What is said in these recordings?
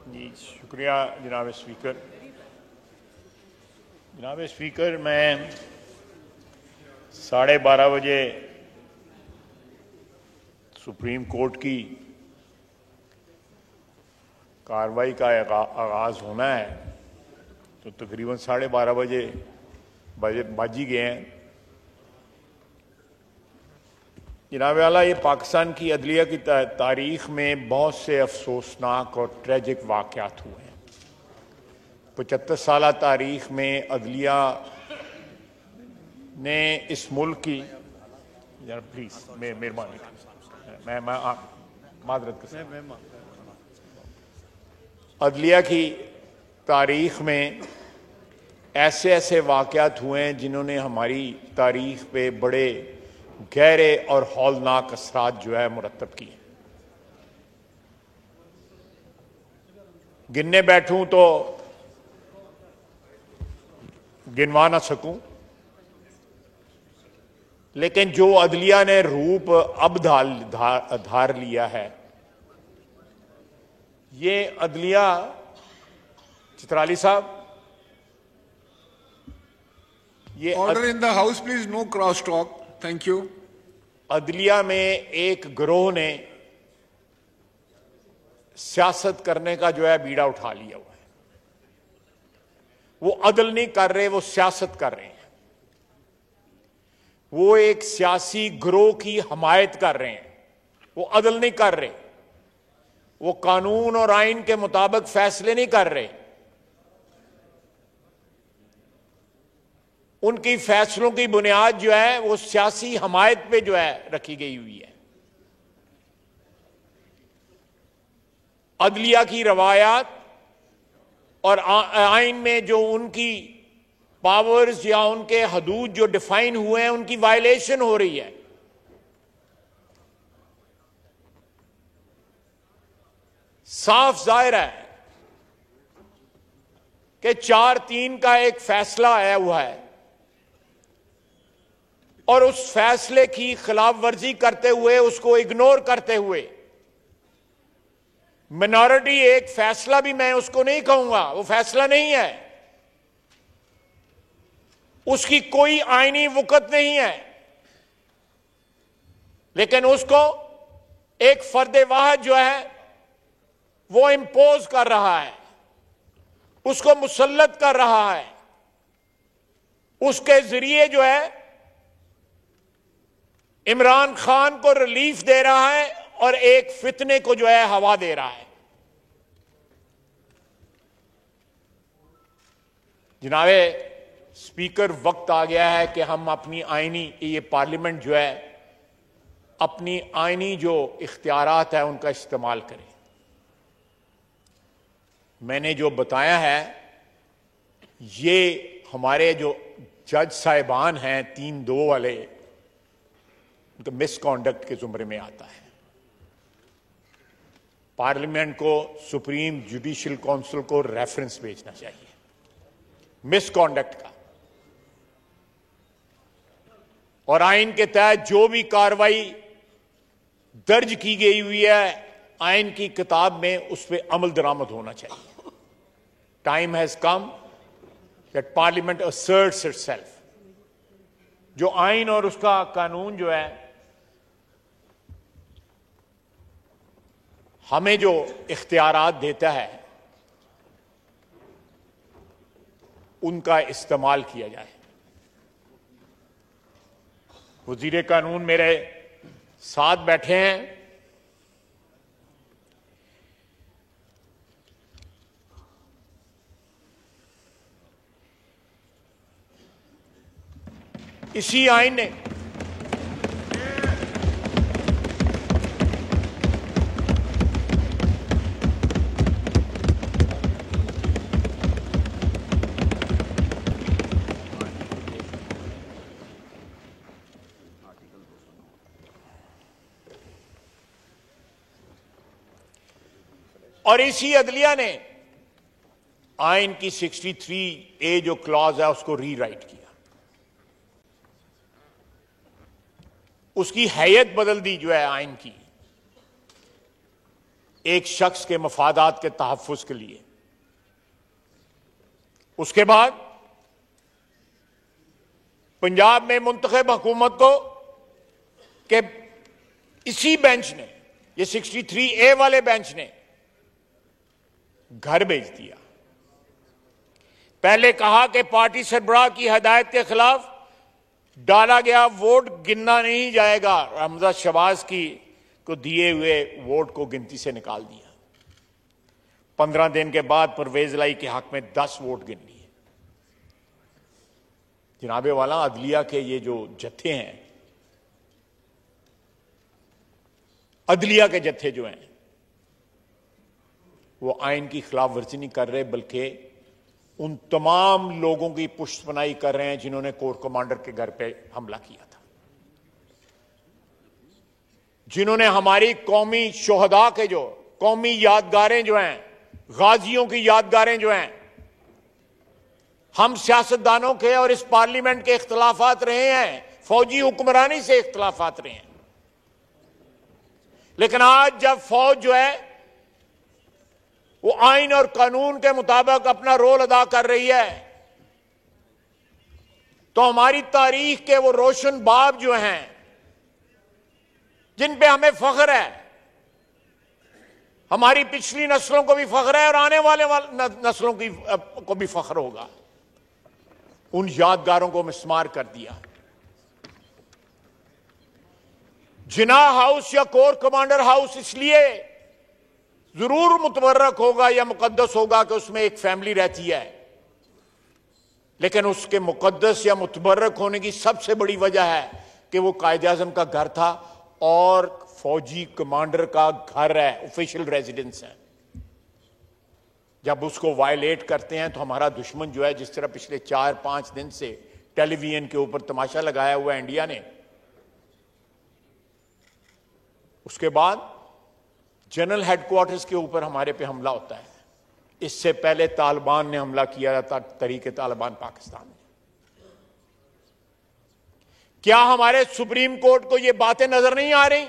जी शुक्रिया जनाब स्पीकर। जनाब स्पीकर, मैं 12:30 बजे सुप्रीम कोर्ट की कार्रवाई का आगाज़ होना है, तो तकरीबन 12:30 बजे बज ही गए हैं। जनाब आला, ये पाकिस्तान की अदलिया की तारीख में बहुत से अफसोसनाक और ट्रेजिक वाक़यात हुए हैं। 75 साल तारीख में अदलिया ने इस मुल्क की प्लीज़ मेहरबानी मैं मादरत के साथ अदलिया की तारीख में ऐसे ऐसे वाक़यात हुए हैं जिन्होंने हमारी तारीख पे बड़े गहरे और हौलनाक असरात जो है मुरतब किए। गिनने बैठूं तो गिनवा ना सकूं, लेकिन जो अदलिया ने रूप अब धार लिया है, ये अदलिया चित्राली साहब, ये order in the house please, no cross talk, thank you. अदलिया में एक गिरोह ने सियासत करने का जो है बीड़ा उठा लिया हुआ है। वो अदल नहीं कर रहे, वो सियासत कर रहे हैं। वो एक सियासी गिरोह की हमायत कर रहे हैं, वो अदल नहीं कर रहे। वो कानून और आइन के मुताबिक फैसले नहीं कर रहे। उनकी फैसलों की बुनियाद जो है वो सियासी हमायत पे जो है रखी गई हुई है। अदलिया की रवायात और आइन में जो उनकी पावर्स या उनके हदूद जो डिफाइन हुए हैं, उनकी वायलेशन हो रही है। साफ जाहिर है कि 4-3 का एक फैसला आया हुआ है और उस फैसले की खिलाफ वर्जी करते हुए, उसको इग्नोर करते हुए, मिनॉरिटी एक फैसला भी मैं उसको नहीं कहूंगा, वो फैसला नहीं है, उसकी कोई आईनी वक़्त नहीं है, लेकिन उसको एक फर्द वाहिद जो है वो इंपोज कर रहा है, उसको मुसल्लत कर रहा है, उसके जरिए जो है इमरान खान को रिलीफ दे रहा है और एक फितने को जो है हवा दे रहा है। जनाबे स्पीकर, वक्त आ गया है कि हम अपनी आईनी, ये पार्लियामेंट जो है अपनी आईनी जो इख्तियारात है उनका इस्तेमाल करें। मैंने जो बताया है ये हमारे जो जज साहिबान हैं 3-2 वाले, उनका मिसकॉन्डक्ट के जुमरे में आता है। पार्लियामेंट को सुप्रीम जुडिशियल काउंसिल को रेफरेंस भेजना चाहिए मिसकॉन्डक्ट का, और आइन के तहत जो भी कार्रवाई दर्ज की गई हुई है आइन की किताब में, उस पर अमल दरामद होना चाहिए। Time has come that parliament assets itself. जो आइन और उसका कानून जो है हमें जो इख्तियारात देता है उनका इस्तेमाल किया जाए। वजीर कानून मेरे साथ बैठे हैं। इसी आइन ने और इसी अदलिया ने आइन की 63A जो क्लॉज है उसको रीराइट किया, उसकी हैयत बदल दी जो है आइन की। एक शख्स के मफादात के तहफ़्फ़ुज़ के लिए। उसके बाद पंजाब में मुंतखब हुकूमत को कि इसी बेंच ने, ये 63A वाले बेंच ने घर भेज दिया। पहले कहा कि पार्टी सरबराह की हदायत के खिलाफ डाला गया वोट गिनना नहीं जाएगा। हमजा शहबाज को दिए हुए वोट को गिनती से निकाल दिया। 15 दिन के बाद परवेज लाई के हक में 10 वोट गिन लिए। जनाबे वाला अदलिया के ये जो जत्थे हैं, अदलिया के जत्थे जो हैं, वो आइन की खिलाफ वर्जी नहीं कर रहे, बल्कि उन तमाम लोगों की पुष्टपनाही कर रहे हैं जिन्होंने कोर कमांडर के घर पे हमला किया था, जिन्होंने हमारी कौमी शोहदा के जो कौमी यादगारें जो हैं, गाजियों की यादगारें जो हैं, हम सियासतदानों के और इस पार्लियामेंट के इख्तलाफात रहे हैं, फौजी हुक्मरानी से इख्तलाफात रहे हैं, लेकिन आज जब फौज जो है वो आइन और कानून के मुताबिक अपना रोल अदा कर रही है, तो हमारी तारीख के वो रोशन बाब जो हैं, जिन पे हमें फख्र है, हमारी पिछली नस्लों को भी फख्र है और आने वाले नस्लों को भी फख्र होगा, उन यादगारों को मिस्मार कर दिया। जिनाह हाउस या कोर कमांडर हाउस इसलिए जरूर मुतबर्रक होगा या मुकद्दस होगा कि उसमें एक फैमिली रहती है, लेकिन उसके मुकद्दस या मुतबर्रक होने की सबसे बड़ी वजह है कि वो कायद-ए-आज़म का घर था और फौजी कमांडर का घर है, ऑफिशियल रेजिडेंस है। जब उसको वायलेट करते हैं तो हमारा दुश्मन जो है, जिस तरह पिछले 4-5 दिन से टेलीविजन के ऊपर तमाशा लगाया हुआ है इंडिया ने, उसके बाद जनरल हेडक्वार्टर्स के ऊपर हमारे पे हमला होता है। इससे पहले तालिबान ने हमला किया था, तहरीक तालिबान पाकिस्तान में। क्या हमारे सुप्रीम कोर्ट को ये बातें नजर नहीं आ रही,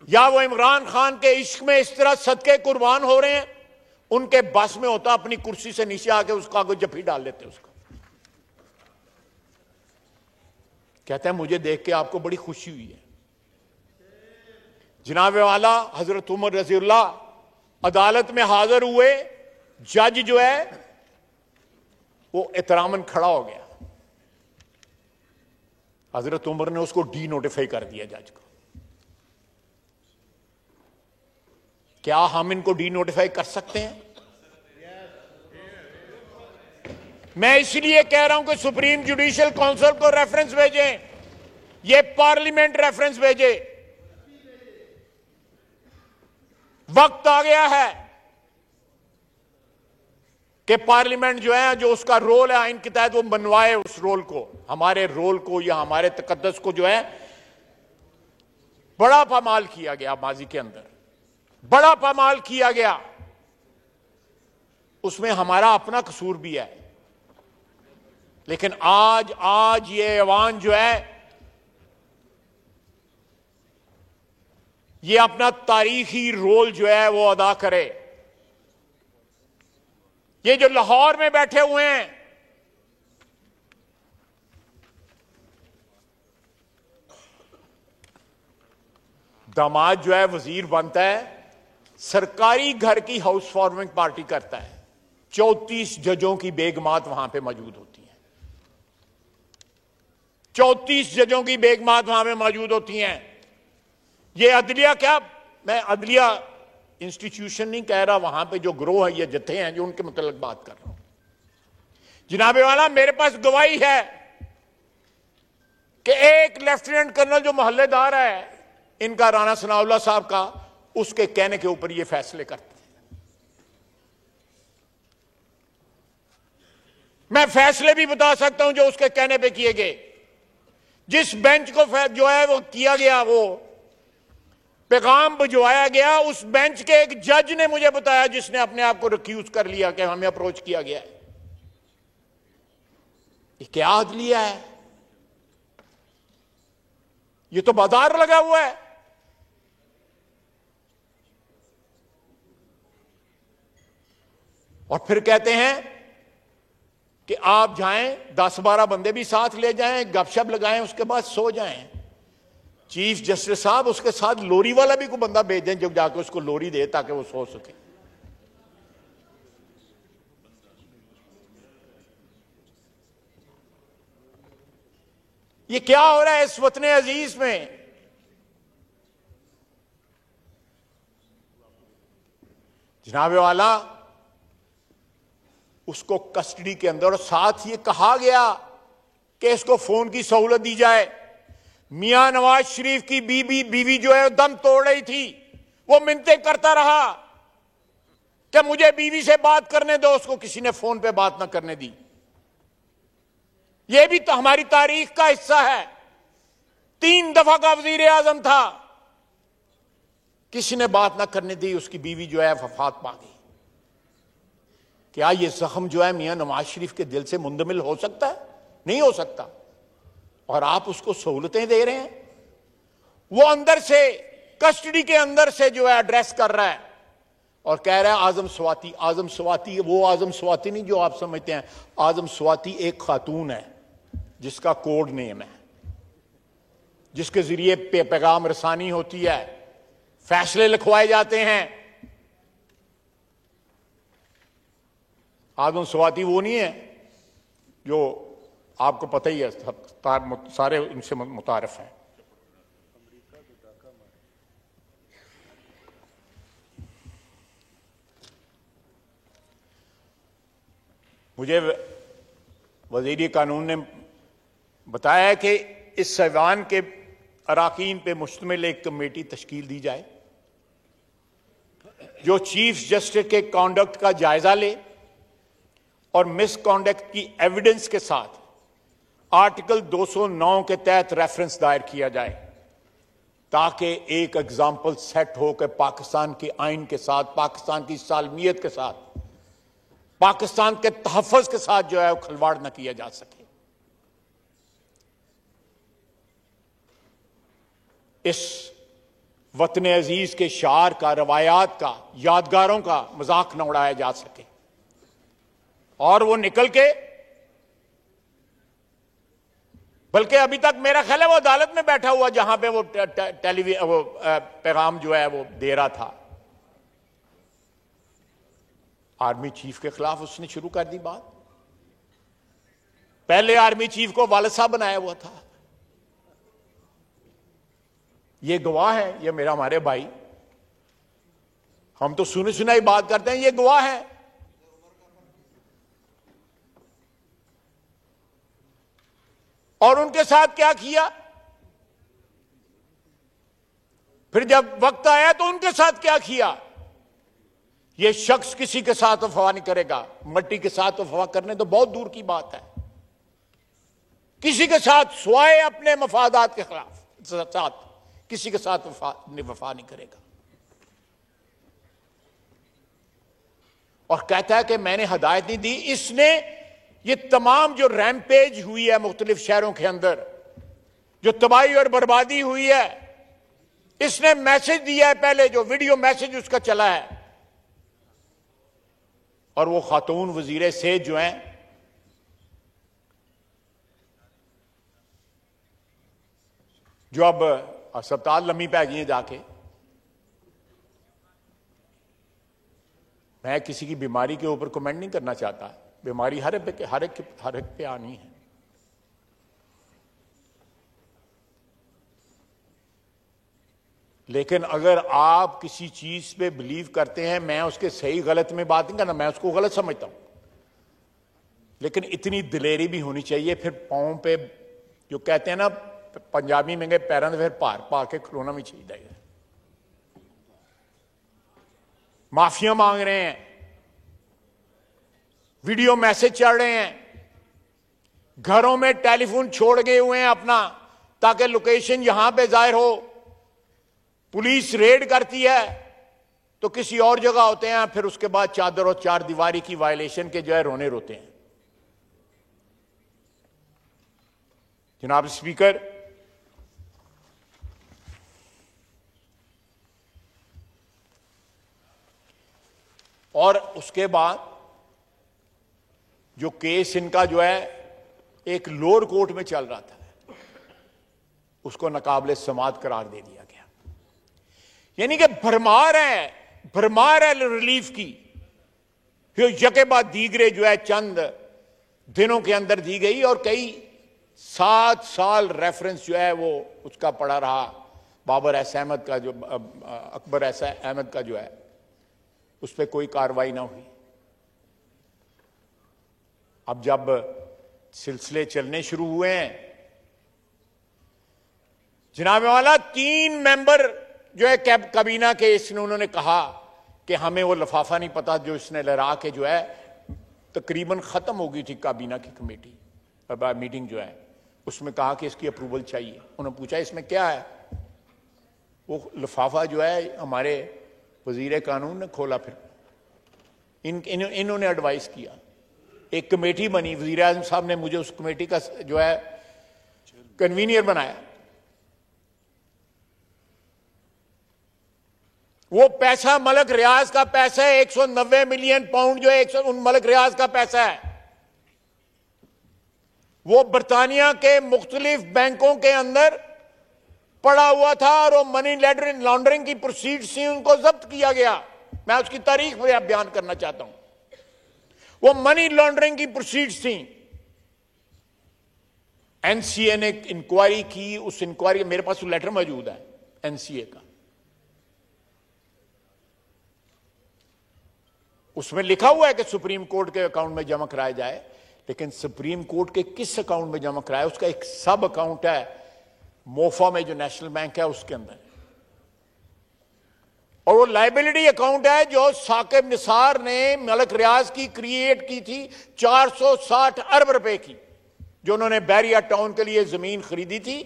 या वो इमरान खान के इश्क में इस तरह सदके कुर्बान हो रहे हैं? उनके बस में होता अपनी कुर्सी से नीचे आके उसका आगे जफ्फी डाल देते उसका। कहते हैं मुझे देख के आपको बड़ी खुशी हुई है। जनाब वाला हजरत उमर रज़ियल्लाह अदालत में हाजिर हुए, जज जो है वो एहतरामन खड़ा हो गया। हजरत उमर ने उसको डी नोटिफाई कर दिया जज को। क्या हम इनको डी नोटिफाई कर सकते हैं? मैं इसलिए कह रहा हूं कि सुप्रीम जुडिशियल काउंसिल को रेफरेंस भेजें, ये पार्लियामेंट रेफरेंस भेजे। वक्त आ गया है कि पार्लियामेंट जो है, जो उसका रोल है आइन के तहत, वो मनवाए उस रोल को, हमारे रोल को या हमारे तकद्दस को जो है बड़ा पामाल किया गया माजी के अंदर, बड़ा पामाल किया गया। उसमें हमारा अपना कसूर भी है, लेकिन आज ये ऐवान जो है ये अपना तारीखी रोल जो है वो अदा करे। ये जो लाहौर में बैठे हुए हैं, दामाद जो है वजीर बनता है, सरकारी घर की हाउस वार्मिंग पार्टी करता है, 34 जजों की बेगमात वहां पे मौजूद होती हैं, 34 जजों की बेगमात वहां पे मौजूद होती हैं। ये अदलिया, क्या मैं अदलिया इंस्टीट्यूशन नहीं कह रहा, वहां पे जो ग्रोह है, ये जत्थे हैं जो उनके मुतल्लिक बात कर रहा हूं। जनाबे वाला मेरे पास गवाही है कि एक लेफ्टिनेंट कर्नल जो मोहल्लेदार है इनका, राणा सनाउल्लाह साहब का, उसके कहने के ऊपर ये फैसले करते हैं। मैं फैसले भी बता सकता हूं जो उसके कहने पे किए गए। जिस बेंच को जो है वो किया गया, वो पैगाम भिजवाया गया, उस बेंच के एक जज ने मुझे बताया, जिसने अपने आप को रिक्यूज कर लिया कि हमें अप्रोच किया गया है। ये क्या अदलिया है? ये तो बाजार लगा हुआ है। और फिर कहते हैं कि आप जाएं 10-12 बंदे भी साथ ले जाएं, गपशप लगाएं, उसके बाद सो जाएं। चीफ जस्टिस साहब उसके साथ लोरी वाला भी कोई बंदा भेज दें जो जाके उसको लोरी दे ताकि वो सो सके। ये क्या हो रहा है इस वतन अजीज में? जनाब वाला, उसको कस्टडी के अंदर, और साथ ये कहा गया कि इसको फोन की सहूलत दी जाए। मियां नवाज शरीफ की बीवी जो है दम तोड़ रही थी, वो मिन्नतें करता रहा कि मुझे बीवी से बात करने दो, उसको किसी ने फोन पे बात ना करने दी। यह भी तो हमारी तारीख का हिस्सा है। 3 दफा का वजीर आजम था, किसी ने बात ना करने दी, उसकी बीवी जो है वफात पा गई। क्या यह जख्म जो है मियां नवाज शरीफ के दिल से मुंदमिल हो सकता है? नहीं हो सकता। और आप उसको सहूलतें दे रहे हैं। वो अंदर से, कस्टडी के अंदर से जो है एड्रेस कर रहा है और कह रहा है आजम स्वाति। आजम स्वाति वो आजम स्वाति नहीं जो आप समझते हैं। आजम स्वाति एक खातून है जिसका कोड नेम है, जिसके जरिए पैगाम रसानी होती है, फैसले लिखवाए जाते हैं। आजम स्वाति वो नहीं है जो आपको पता ही है, सारे इनसे मुतारिफ हैं। मुझे वज़ीर कानून ने बताया है कि इस ऐवान के अराकीन पे मुश्तमिल एक कमेटी तश्कील दी जाए जो चीफ जस्टिस के कॉन्डक्ट का जायजा ले और मिसकॉन्डक्ट की एविडेंस के साथ आर्टिकल 209 के तहत रेफरेंस दायर किया जाए, ताकि एक एग्जाम्पल सेट हो कि पाकिस्तान के आइन के साथ, पाकिस्तान की सालमियत के साथ, पाकिस्तान के तहफ़्फ़ुज़ के साथ जो है वो खिलवाड़ न किया जा सके। इस वतन अजीज के शार का, रवायात का, यादगारों का मजाक न उड़ाया जा सके। और वो निकल के, बल्कि अभी तक मेरा ख्याल है वो अदालत में बैठा हुआ जहां पे वो पैगाम जो है वो दे रहा था, आर्मी चीफ के खिलाफ उसने शुरू कर दी बात। पहले आर्मी चीफ को वालिद साहब बनाया हुआ था। ये गवाह है, ये मेरा हमारे भाई, हम तो सुनी सुनाई बात करते हैं, ये गवाह है। और उनके साथ क्या किया? फिर जब वक्त आया तो उनके साथ क्या किया? यह शख्स किसी के साथ वफा नहीं करेगा। मट्टी के साथ वफा करने तो बहुत दूर की बात है, किसी के साथ स्वाए अपने मफादात के खिलाफ साथ किसी के साथ वफा नहीं करेगा। और कहता है कि मैंने हिदायत नहीं दी। इसने ये तमाम जो रैम्पेज हुई है मुख्तलिफ शहरों के अंदर, जो तबाही और बर्बादी हुई है, इसने मैसेज दिया है पहले, जो वीडियो मैसेज उसका चला है। और वो खातून वजीर सेहत जो हैं, जो अब अस्पताल लम्मी पे गई हैं जाके, मैं किसी की बीमारी के ऊपर कमेंट नहीं करना चाहता। बीमारी हर एक पे आनी है। लेकिन अगर आप किसी चीज पे बिलीव करते हैं, मैं उसके सही गलत में बात नहीं करना, मैं उसको गलत समझता हूं, लेकिन इतनी दिलेरी भी होनी चाहिए। फिर पांव पे जो कहते हैं ना पंजाबी में, पैरों में फिर भार पा के खलोना भी चाहिए। माफिया मांग रहे हैं, वीडियो मैसेज चल रहे हैं, घरों में टेलीफोन छोड़ गए हुए हैं अपना, ताकि लोकेशन यहां पे जाहिर हो। पुलिस रेड करती है तो किसी और जगह होते हैं, फिर उसके बाद चादर और चार दीवारी की वायलेशन के जो है रोने रोते हैं। जनाब स्पीकर, और उसके बाद जो केस इनका जो है एक लोअर कोर्ट में चल रहा था, उसको नाकाबिले समाअत करार दे दिया गया। यानी कि भरमार है रिलीफ की, यके बाद दीगरे जो है चंद दिनों के अंदर दी गई, और कई 7 साल रेफरेंस जो है वो उसका पड़ा रहा। बाबर एस अहमद का जो अकबर एस अहमद का जो है उस पर कोई कार्रवाई ना हुई। अब जब सिलसिले चलने शुरू हुए हैं, जनाब वाला 3 मेंबर जो है काबीना के, इसने उन्होंने कहा कि हमें वो लिफाफा नहीं पता जो इसने लहरा के जो है तकरीबन खत्म हो गई थी काबीना की कमेटी मीटिंग जो है, उसमें कहा कि इसकी अप्रूवल चाहिए। उन्होंने पूछा इसमें क्या है, वो लिफाफा जो है हमारे वजीर कानून ने खोला। फिर इन्होंने एडवाइस किया, एक कमेटी बनी, वजीर आज़म साहब ने मुझे उस कमेटी का जो है कन्वीनियर बनाया। वो पैसा मलक रियाज का पैसा है, 190 मिलियन पाउंड जो है मलक रियाज का पैसा है। वो बरतानिया के मुख्तलिफ बैंकों के अंदर पड़ा हुआ था, और वो मनी लॉन्ड्रिंग की प्रोसीड्स थी, उनको जब्त किया गया। मैं उसकी तारीख में बयान करना चाहता हूं। वो मनी लॉन्ड्रिंग की प्रोसीड्स थी। एनसीए ने इंक्वायरी की, उस इंक्वायरी मेरे पास वो लेटर मौजूद है एनसीए का, उसमें लिखा हुआ है कि सुप्रीम कोर्ट के अकाउंट में जमा कराया जाए, लेकिन सुप्रीम कोर्ट के किस अकाउंट में जमा कराया, उसका एक सब अकाउंट है मोफा में जो नेशनल बैंक है उसके अंदर, और वो लाइबिलिटी अकाउंट है जो साकिब निसार ने मलक रियाज की क्रिएट की थी 460 अरब रुपए की, जो उन्होंने बैरिया टाउन के लिए जमीन खरीदी थी,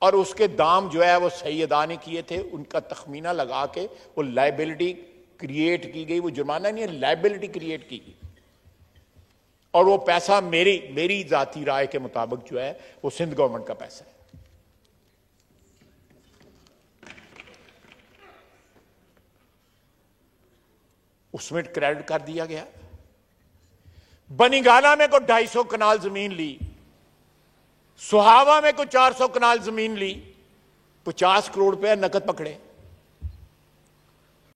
और उसके दाम जो है वो सही अदा नहीं किए थे। उनका तखमीना लगा के वो लाइबिलिटी क्रिएट की गई, वो जुर्माना नहीं है, लाइबिलिटी क्रिएट की गई। और वो पैसा मेरी जाती राय के मुताबिक जो है वो सिंध गवर्नमेंट का पैसा है। उसमें क्रेडिट कर दिया गया। बनीगाला में को 250 कनाल जमीन ली, सुहावा में को 400 कनाल जमीन ली, 50 करोड़ रुपया नकद पकड़े।